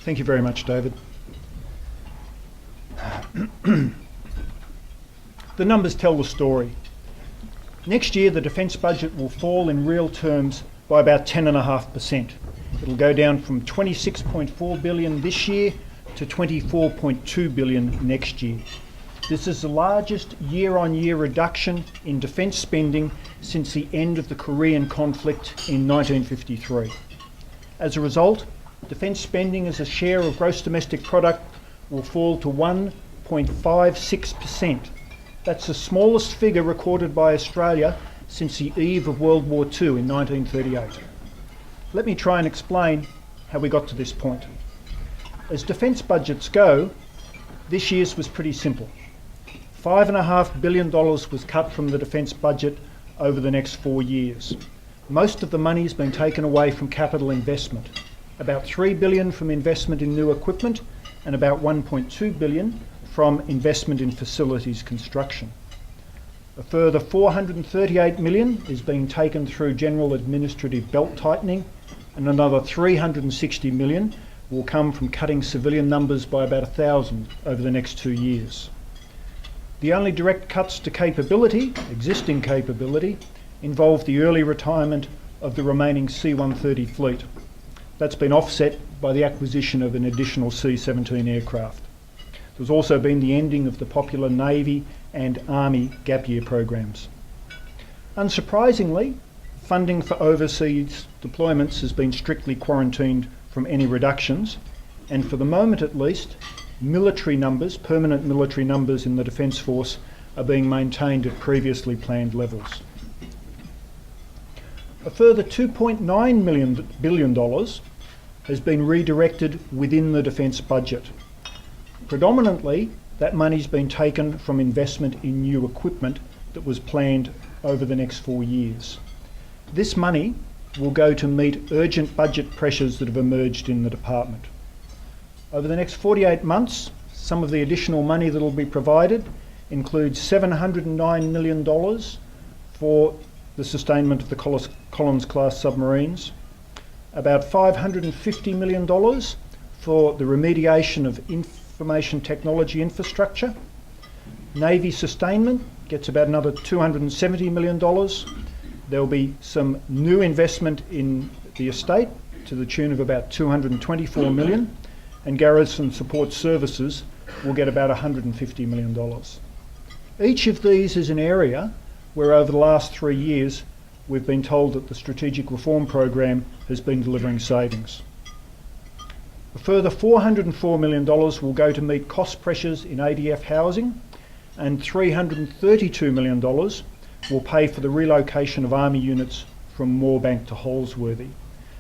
Thank you very much, David. The numbers tell the story. Next year, the defence budget will fall in real terms by about 10.5%. It'll go down from 26.4 billion this year to 24.2 billion next year. This is the largest year-on-year reduction in defence spending since the end of the Korean conflict in 1953. As a result, defence spending as a share of gross domestic product will fall to 1.56%. That's the smallest figure recorded by Australia since the eve of World War II in 1938. Let me try and explain how we got to this point. As defence budgets go, this year's was pretty simple. $5.5 billion was cut from the defence budget over the next 4 years. Most of the money's been taken away from capital investment. About $3 billion from investment in new equipment and about $1.2 billion from investment in facilities construction. A further $438 million is being taken through general administrative belt tightening, and another $360 million will come from cutting civilian numbers by about 1,000 over the next 2 years. The only direct cuts to capability, existing capability, involve the early retirement of the remaining C-130 fleet. That's been offset by the acquisition of an additional C-17 aircraft. There's also been the ending of the popular Navy and Army gap year programs. Unsurprisingly, funding for overseas deployments has been strictly quarantined from any reductions, and for the moment at least, military numbers, permanent military numbers in the Defence Force are being maintained at previously planned levels. A further $2.9 billion has been redirected within the defence budget. Predominantly, that money's been taken from investment in new equipment that was planned over the next 4 years. This money will go to meet urgent budget pressures that have emerged in the department. Over the next 48 months, some of the additional money that will be provided includes $709 million for the sustainment of the Collins-class submarines, about $550 million for the remediation of information technology infrastructure. Navy sustainment gets about another $270 million. There will be some new investment in the estate to the tune of about $224 million, and Garrison Support Services will get about $150 million. Each of these is an area where over the last 3 years we've been told that the strategic reform program has been delivering savings. A further $404 million will go to meet cost pressures in ADF housing, and $332 million will pay for the relocation of Army units from Moorebank to Holsworthy.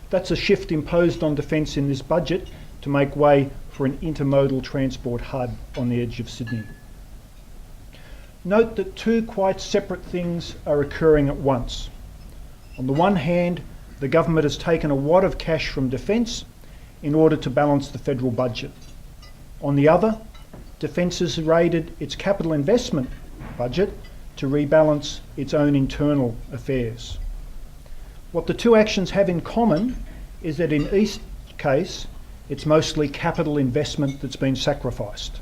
That's a shift imposed on Defence in this budget to make way for an intermodal transport hub on the edge of Sydney. Note that two quite separate things are occurring at once. On the one hand, the government has taken a wad of cash from Defence in order to balance the federal budget. On the other, Defence has raided its capital investment budget to rebalance its own internal affairs. What the two actions have in common is that in each case, it's mostly capital investment that's been sacrificed.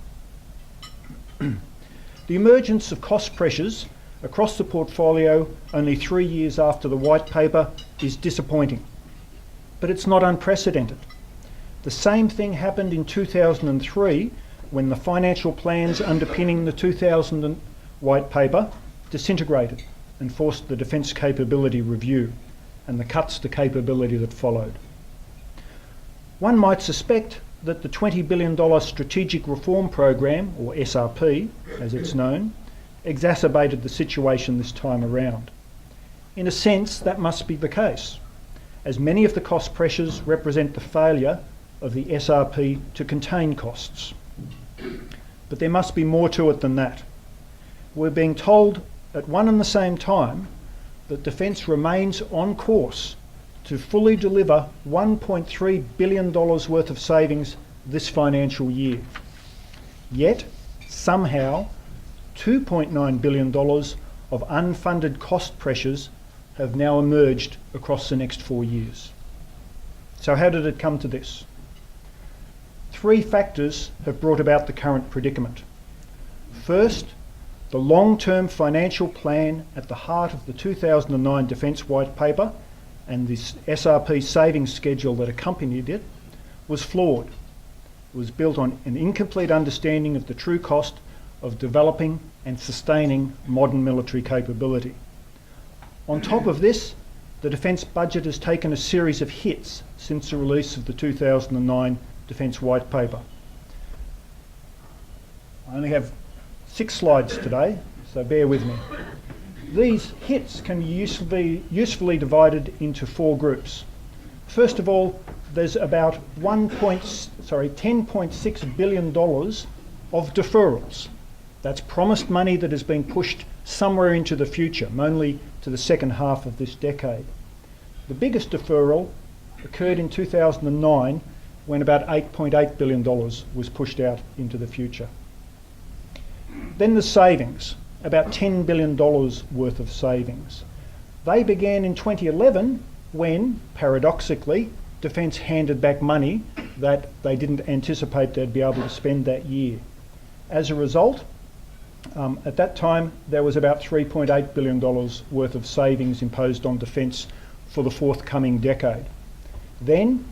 The emergence of cost pressures across the portfolio only 3 years after the white paper is disappointing, but it's not unprecedented. The same thing happened in 2003 when the financial plans underpinning the 2000 white paper disintegrated and forced the Defence Capability Review and the cuts to capability that followed. One might suspect that the $20 billion Strategic Reform Program, or SRP as it's known, exacerbated the situation this time around. In a sense, that must be the case, as many of the cost pressures represent the failure of the SRP to contain costs. But there must be more to it than that. We're being told at one and the same time that Defence remains on course to fully deliver $1.3 billion worth of savings this financial year. Yet, somehow, $2.9 billion of unfunded cost pressures have now emerged across the next 4 years. So how did it come to this? three factors have brought about the current predicament. First, the long-term financial plan at the heart of the 2009 Defence White Paper and this SRP savings schedule that accompanied it was flawed. It was built on an incomplete understanding of the true cost of developing and sustaining modern military capability. On top of this, the defence budget has taken a series of hits since the release of the 2009 Defence White Paper. I only have 6 slides today, so bear with me. These hits can be usefully divided into 4 groups. First of all, there's about $10.6 billion of deferrals. That's promised money that has been pushed somewhere into the future, mainly to the second half of this decade. The biggest deferral occurred in 2009 when about $8.8 billion was pushed out into the future. Then the savings, about $10 billion worth of savings. They began in 2011 when, paradoxically, Defence handed back money that they didn't anticipate they'd be able to spend that year. As a result, at that time, there was about $3.8 billion worth of savings imposed on Defence for the forthcoming decade. Then,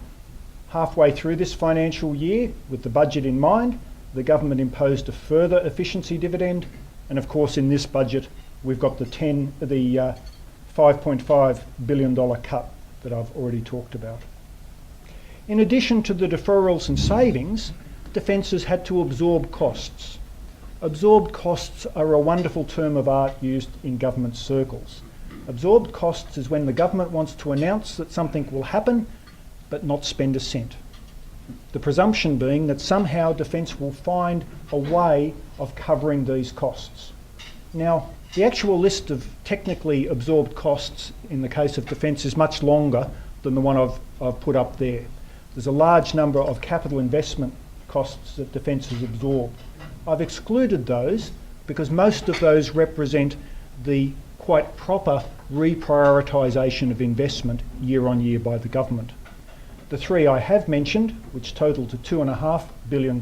halfway through this financial year, with the budget in mind, the government imposed a further efficiency dividend, and of course in this budget we've got the $5.5 billion cut that I've already talked about. In addition to the deferrals and savings, Defence has had to absorb costs. Absorbed costs are a wonderful term of art used in government circles. Absorbed costs is when the government wants to announce that something will happen but not spend a cent. The presumption being that somehow Defence will find a way of covering these costs. Now, the actual list of technically absorbed costs in the case of Defence is much longer than the one I've put up there. There's a large number of capital investment costs that Defence has absorbed. I've excluded those because most of those represent the quite proper reprioritisation of investment year on year by the government. The 3 I have mentioned, which total to $2.5 billion,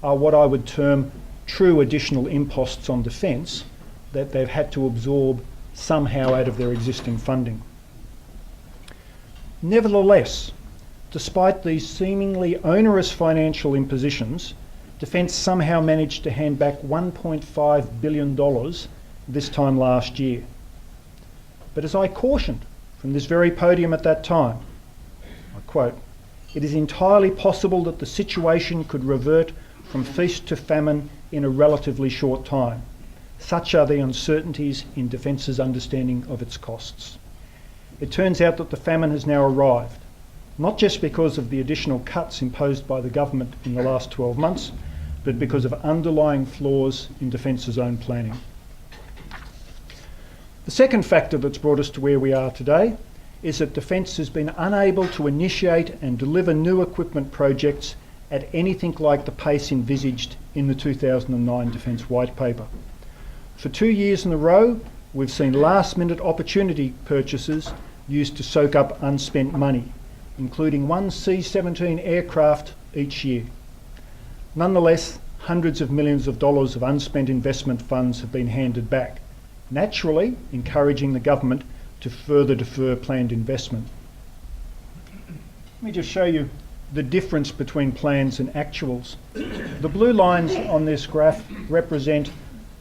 are what I would term true additional imposts on Defence that they've had to absorb somehow out of their existing funding. Nevertheless, despite these seemingly onerous financial impositions, Defence somehow managed to hand back $1.5 billion this time last year. But as I cautioned from this very podium at that time, I quote, "It is entirely possible that the situation could revert from feast to famine in a relatively short time. Such are the uncertainties in Defence's understanding of its costs." It turns out that the famine has now arrived, not just because of the additional cuts imposed by the government in the last 12 months, but because of underlying flaws in Defence's own planning. The second factor that's brought us to where we are today is that Defence has been unable to initiate and deliver new equipment projects at anything like the pace envisaged in the 2009 Defence White Paper. For 2 years in a row, we've seen last-minute opportunity purchases used to soak up unspent money, including 1 C-17 aircraft each year. Nonetheless, hundreds of millions of dollars of unspent investment funds have been handed back, naturally encouraging the government to further defer planned investment. Let me just show you the difference between plans and actuals. The blue lines on this graph represent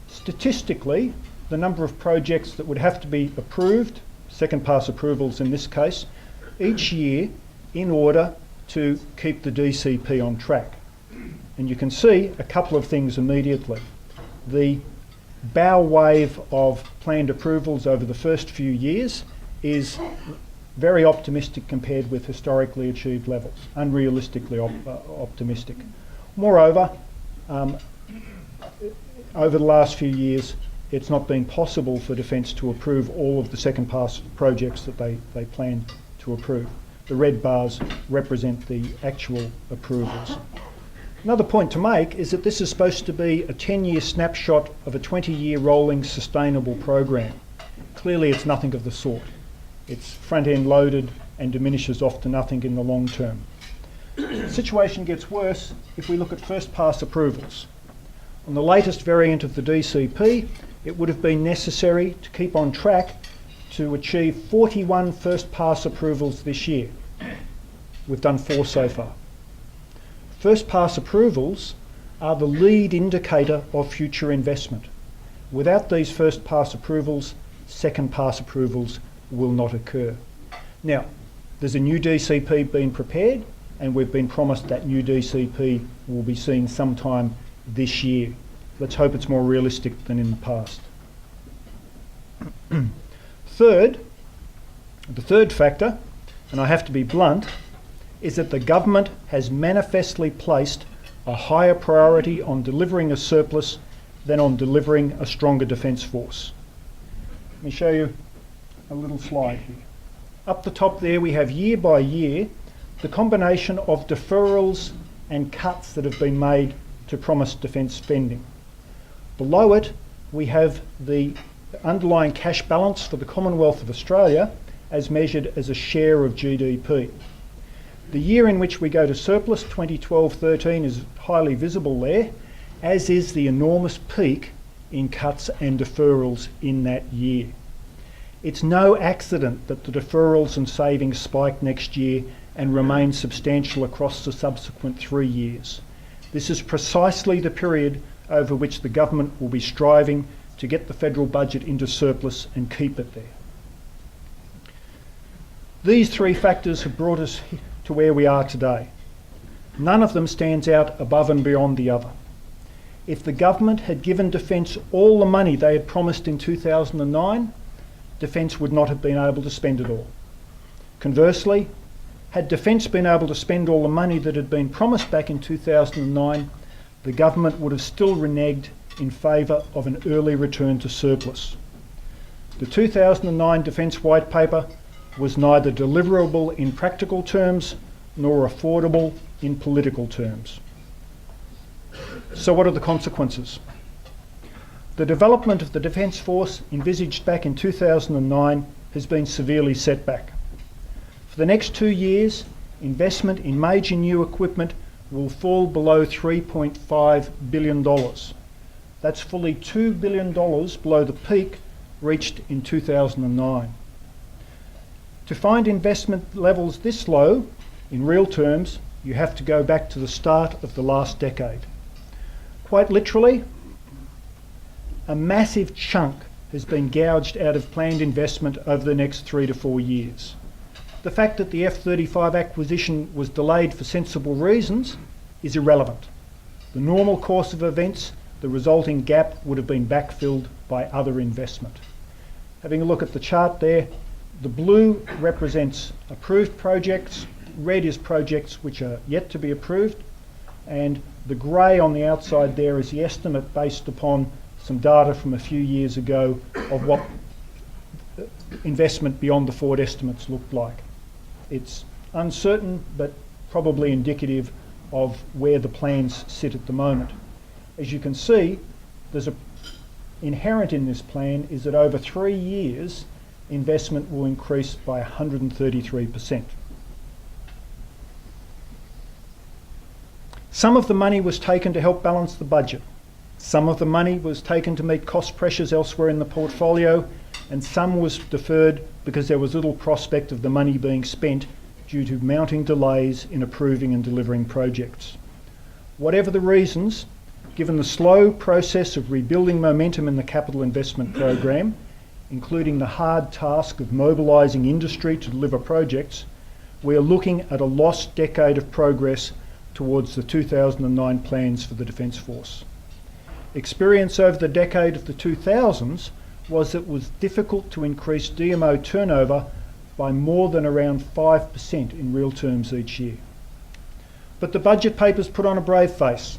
statistically the number of projects that would have to be approved, second pass approvals in this case, each year in order to keep the DCP on track. And you can see a couple of things immediately. The bow wave of planned approvals over the first few years is very optimistic compared with historically achieved levels, unrealistically optimistic. Moreover, over the last few years, it's not been possible for Defence to approve all of the second pass projects that they plan to approve. The red bars represent the actual approvals. Another point to make is that this is supposed to be a 10-year snapshot of a 20-year rolling sustainable program. Clearly it's nothing of the sort. It's front-end loaded and diminishes off to nothing in the long term. The situation gets worse if we look at first pass approvals. On the latest variant of the DCP, it would have been necessary to keep on track to achieve 41 first pass approvals this year. We've done 4 so far. First pass approvals are the lead indicator of future investment. Without these first pass approvals, second pass approvals will not occur. Now, there's a new DCP being prepared, and we've been promised that new DCP will be seen sometime this year. Let's hope it's more realistic than in the past. The third factor, and I have to be blunt, is that the government has manifestly placed a higher priority on delivering a surplus than on delivering a stronger defence force. Let me show you a little slide here. Up the top there we have year by year the combination of deferrals and cuts that have been made to promised defence spending. Below it we have the underlying cash balance for the Commonwealth of Australia as measured as a share of GDP. The year in which we go to surplus, 2012-13, is highly visible there, as is the enormous peak in cuts and deferrals in that year. It's no accident that the deferrals and savings spike next year and remain substantial across the subsequent 3 years. This is precisely the period over which the government will be striving to get the federal budget into surplus and keep it there. These 3 factors have brought us to where we are today. None of them stands out above and beyond the other. If the government had given Defence all the money they had promised in 2009, Defence would not have been able to spend it all. Conversely, had Defence been able to spend all the money that had been promised back in 2009, the government would have still reneged in favour of an early return to surplus. The 2009 Defence White Paper was neither deliverable in practical terms nor affordable in political terms. So what are the consequences? The development of the Defence Force envisaged back in 2009 has been severely set back. For the next 2 years, investment in major new equipment will fall below $3.5 billion. That's fully $2 billion below the peak reached in 2009. To find investment levels this low, in real terms, you have to go back to the start of the last decade. Quite literally, a massive chunk has been gouged out of planned investment over the next 3 to 4 years. The fact that the F-35 acquisition was delayed for sensible reasons is irrelevant. The normal course of events, the resulting gap would have been backfilled by other investment. Having a look at the chart there, the blue represents approved projects, red is projects which are yet to be approved, and the grey on the outside there is the estimate based upon some data from a few years ago of what investment beyond the forward estimates looked like. It's uncertain but probably indicative of where the plans sit at the moment. As you can see, inherent in this plan is that over 3 years investment will increase by 133%. Some of the money was taken to help balance the budget. Some of the money was taken to meet cost pressures elsewhere in the portfolio, and some was deferred because there was little prospect of the money being spent due to mounting delays in approving and delivering projects. Whatever the reasons, given the slow process of rebuilding momentum in the capital investment program, including the hard task of mobilising industry to deliver projects, we are looking at a lost decade of progress towards the 2009 plans for the Defence Force. Experience over the decade of the 2000s was that it was difficult to increase DMO turnover by more than around 5% in real terms each year. But the budget papers put on a brave face.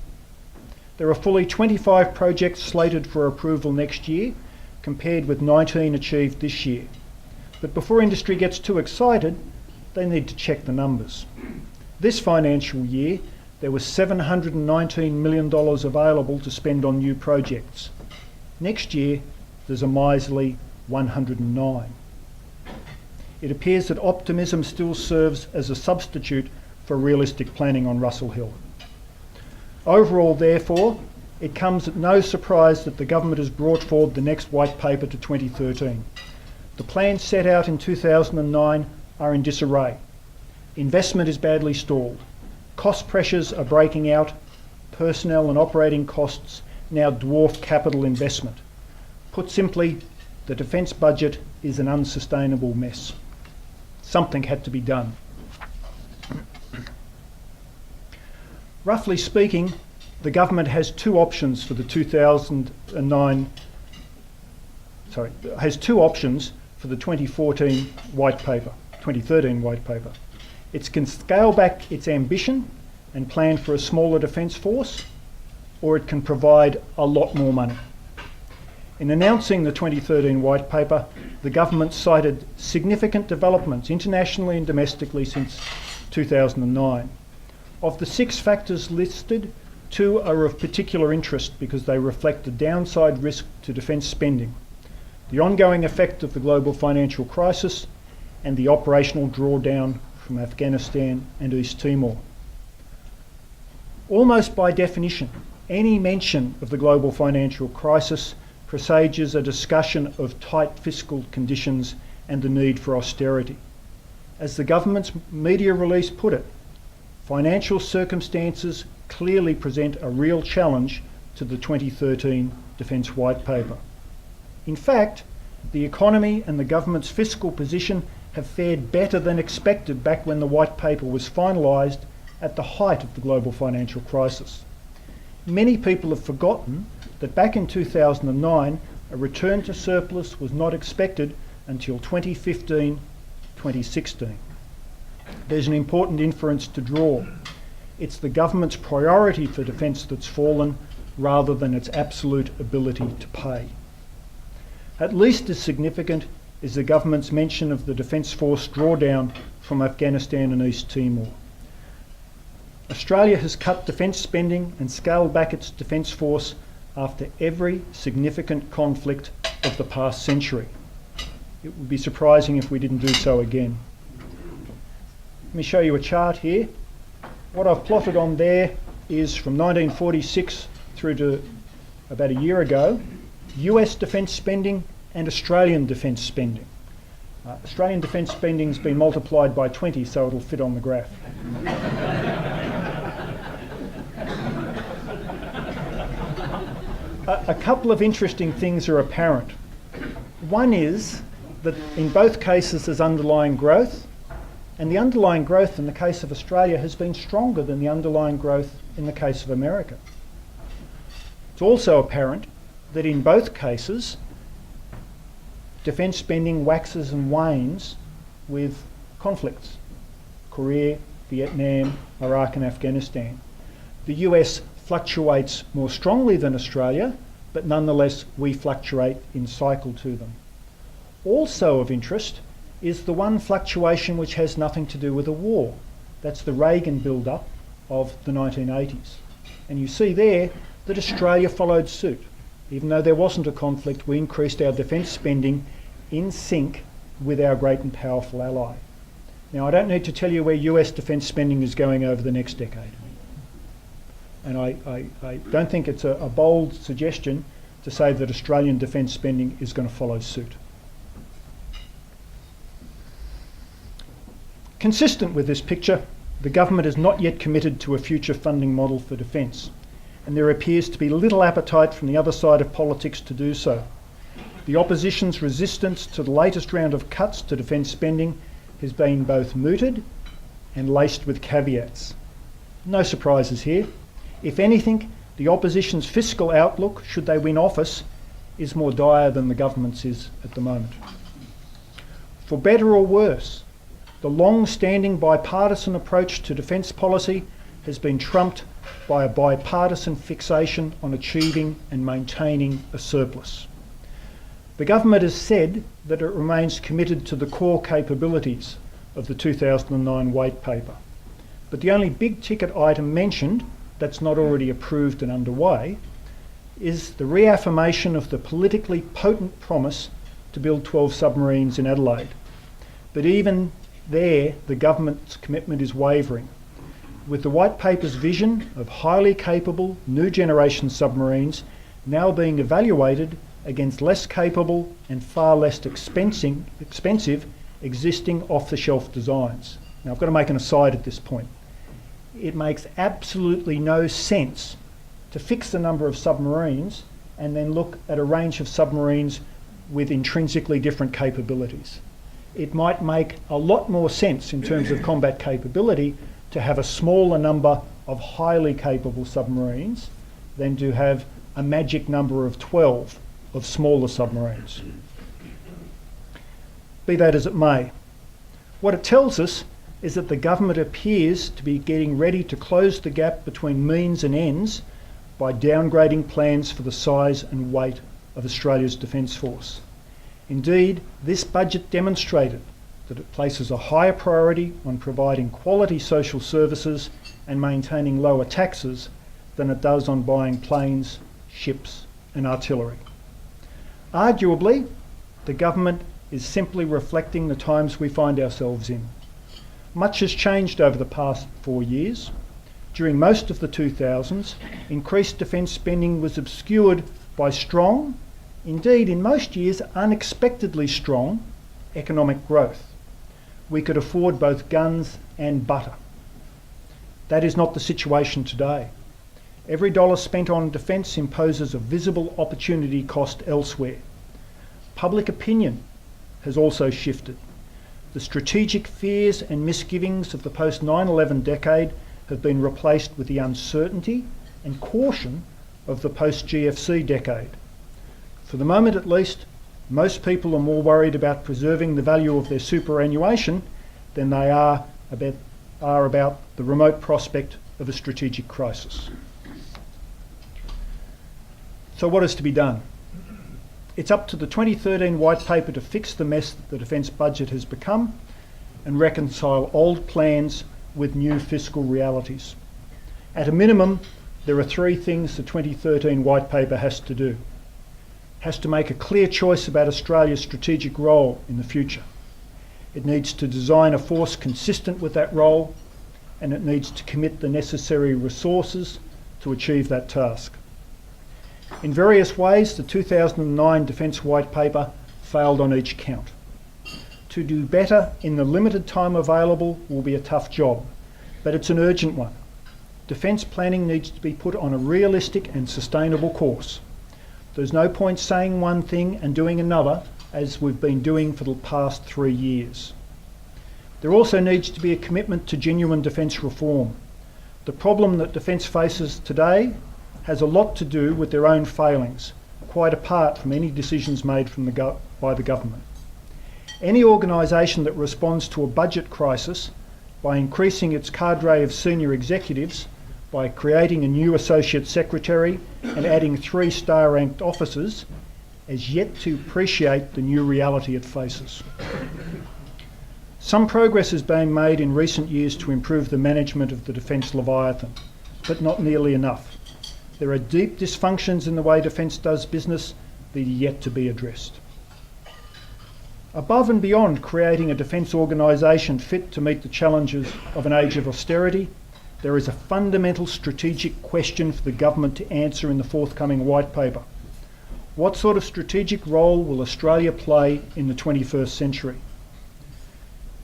There are fully 25 projects slated for approval next year, compared with 19 achieved this year. But before industry gets too excited, they need to check the numbers. This financial year, there was $719 million available to spend on new projects. Next year, there's a miserly 109. It appears that optimism still serves as a substitute for realistic planning on Russell Hill. Overall, therefore, it comes at no surprise that the government has brought forward the next white paper to 2013. The plans set out in 2009 are in disarray. Investment is badly stalled. Cost pressures are breaking out. Personnel and operating costs now dwarf capital investment. Put simply, the defence budget is an unsustainable mess. Something had to be done. Roughly speaking, the government has two options for the 2013 white paper. It can scale back its ambition and plan for a smaller defence force, or it can provide a lot more money. In announcing the 2013 white paper, the government cited significant developments internationally and domestically since 2009. Of the 6 factors listed, 2 are of particular interest because they reflect the downside risk to defence spending: the ongoing effect of the global financial crisis and the operational drawdown from Afghanistan and East Timor. Almost by definition, any mention of the global financial crisis presages a discussion of tight fiscal conditions and the need for austerity. As the government's media release put it, financial circumstances clearly present a real challenge to the 2013 Defence White Paper. In fact, the economy and the government's fiscal position have fared better than expected back when the White Paper was finalised at the height of the global financial crisis. Many people have forgotten that back in 2009, a return to surplus was not expected until 2015-2016. There's an important inference to draw. It's the government's priority for defence that's fallen rather than its absolute ability to pay. At least as significant is the government's mention of the Defence Force drawdown from Afghanistan and East Timor. Australia has cut defence spending and scaled back its defence force after every significant conflict of the past century. It would be surprising if we didn't do so again. Let me show you a chart here. What I've plotted on there is from 1946 through to about a year ago, US defence spending and Australian defence spending. Australian defence spending's been multiplied by 20, so it'll fit on the graph. A couple of interesting things are apparent. One is that in both cases there's underlying growth, and the underlying growth in the case of Australia has been stronger than the underlying growth in the case of America. It's also apparent that in both cases defence spending waxes and wanes with conflicts: Korea, Vietnam, Iraq and Afghanistan. The US fluctuates more strongly than Australia, but nonetheless we fluctuate in cycle to them. Also of interest is the one fluctuation which has nothing to do with a war. That's the Reagan build-up of the 1980s. And you see there that Australia followed suit. Even though there wasn't a conflict, we increased our defence spending in sync with our great and powerful ally. Now, I don't need to tell you where US defence spending is going over the next decade. And I don't think it's a bold suggestion to say that Australian defence spending is going to follow suit. Consistent with this picture, the government is not yet committed to a future funding model for defence, and there appears to be little appetite from the other side of politics to do so. The opposition's resistance to the latest round of cuts to defence spending has been both mooted and laced with caveats. No surprises here. If anything, the opposition's fiscal outlook, should they win office, is more dire than the government's is at the moment. For better or worse, the long-standing bipartisan approach to defence policy has been trumped by a bipartisan fixation on achieving and maintaining a surplus. The government has said that it remains committed to the core capabilities of the 2009 White Paper, but the only big-ticket item mentioned that's not already approved and underway is the reaffirmation of the politically potent promise to build 12 submarines in Adelaide. But even there, the government's commitment is wavering. with the White Paper's vision of highly capable new generation submarines now being evaluated against less capable and far less expensive existing off-the-shelf designs. Now I've got to make an aside at this point. It makes absolutely no sense to fix the number of submarines and then look at a range of submarines with intrinsically different capabilities. It might make a lot more sense in terms of combat capability to have a smaller number of highly capable submarines than to have a magic number of 12 of smaller submarines. Be that as it may, what it tells us is that the government appears to be getting ready to close the gap between means and ends by downgrading plans for the size and weight of Australia's Defence Force. Indeed, this budget demonstrated that it places a higher priority on providing quality social services and maintaining lower taxes than it does on buying planes, ships and artillery. Arguably, the government is simply reflecting the times we find ourselves in. Much has changed over the past 4 years. During most of the 2000s, increased defence spending was obscured by strong, indeed in most years unexpectedly strong, economic growth. We could afford both guns and butter. That is not the situation today. Every dollar spent on defence imposes a visible opportunity cost elsewhere. Public opinion has also shifted. The strategic fears and misgivings of the post-9/11 decade have been replaced with the uncertainty and caution of the post-GFC decade. For the moment at least, most people are more worried about preserving the value of their superannuation than they are about the remote prospect of a strategic crisis. So what is to be done? It's up to the 2013 White Paper to fix the mess that the defence budget has become and reconcile old plans with new fiscal realities. At a minimum, there are 3 things the 2013 White Paper has to do. It has to make a clear choice about Australia's strategic role in the future. It needs to design a force consistent with that role, and it needs to commit the necessary resources to achieve that task. In various ways, the 2009 Defence White Paper failed on each count. To do better in the limited time available will be a tough job, but it's an urgent one. Defence planning needs to be put on a realistic and sustainable course. There's no point saying one thing and doing another, as we've been doing for the past 3 years. There also needs to be a commitment to genuine defence reform. The problem that defence faces today has a lot to do with their own failings, quite apart from any decisions made by the government. Any organisation that responds to a budget crisis by increasing its cadre of senior executives, by creating a new associate secretary and adding 3-star ranked officers, has yet to appreciate the new reality it faces. Some progress has been made in recent years to improve the management of the Defence Leviathan, but not nearly enough. There are deep dysfunctions in the way defence does business that are yet to be addressed. Above and beyond creating a defence organisation fit to meet the challenges of an age of austerity, there is a fundamental strategic question for the government to answer in the forthcoming White Paper. What sort of strategic role will Australia play in the 21st century?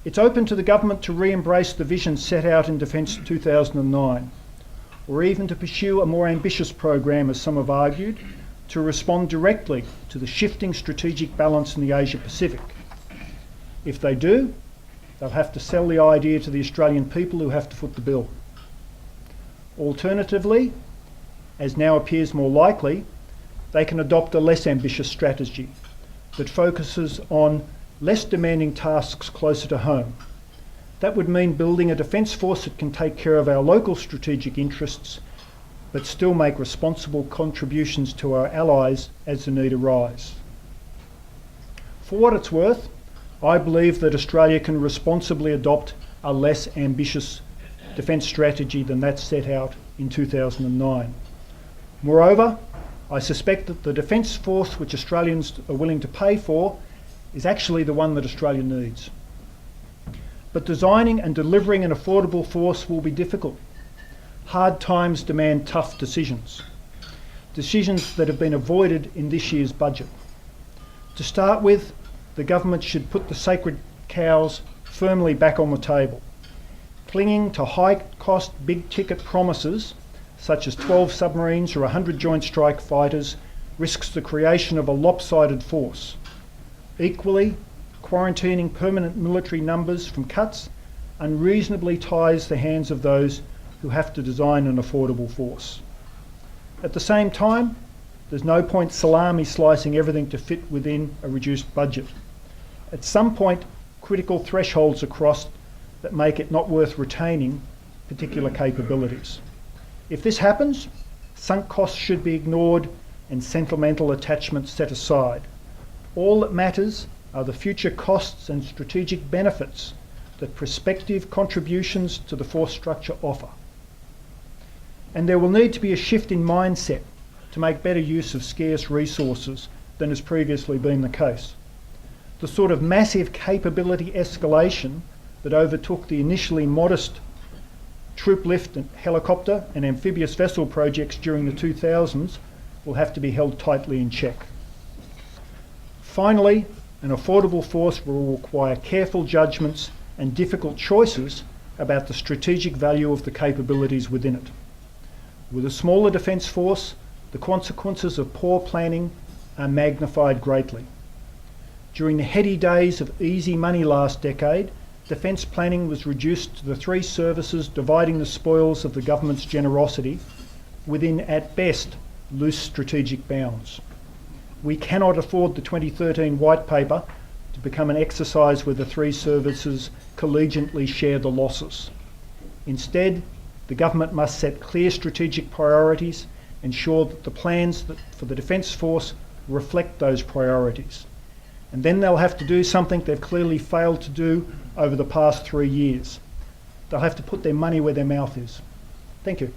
It's open to the government to re-embrace the vision set out in Defence 2009, or even to pursue a more ambitious program, as some have argued, to respond directly to the shifting strategic balance in the Asia-Pacific. If they do, they'll have to sell the idea to the Australian people who have to foot the bill. Alternatively, as now appears more likely, they can adopt a less ambitious strategy that focuses on less demanding tasks closer to home. That would mean building a defence force that can take care of our local strategic interests, but still make responsible contributions to our allies as the need arises. For what it's worth, I believe that Australia can responsibly adopt a less ambitious defence strategy than that set out in 2009. Moreover, I suspect that the defence force which Australians are willing to pay for is actually the one that Australia needs. But designing and delivering an affordable force will be difficult. Hard times demand tough decisions. Decisions that have been avoided in this year's budget. To start with, the government should put the sacred cows firmly back on the table. Clinging to high-cost, big-ticket promises, such as 12 submarines or 100 Joint Strike Fighters, risks the creation of a lopsided force. Equally, quarantining permanent military numbers from cuts unreasonably ties the hands of those who have to design an affordable force. At the same time, there's no point salami slicing everything to fit within a reduced budget. At some point, critical thresholds are crossed that make it not worth retaining particular capabilities. If this happens, sunk costs should be ignored and sentimental attachments set aside. All that matters are the future costs and strategic benefits that prospective contributions to the force structure offer. And there will need to be a shift in mindset to make better use of scarce resources than has previously been the case. The sort of massive capability escalation that overtook the initially modest troop lift and helicopter and amphibious vessel projects during the 2000s will have to be held tightly in check. Finally, an affordable force will require careful judgments and difficult choices about the strategic value of the capabilities within it. With a smaller defence force, the consequences of poor planning are magnified greatly. During the heady days of easy money last decade, defence planning was reduced to the three services dividing the spoils of the government's generosity within, at best, loose strategic bounds. We cannot afford the 2013 White Paper to become an exercise where the three services collegiately share the losses. Instead, the government must set clear strategic priorities, ensure that the plans for the Defence Force reflect those priorities. And then they'll have to do something they've clearly failed to do over the past 3 years. They'll have to put their money where their mouth is. Thank you.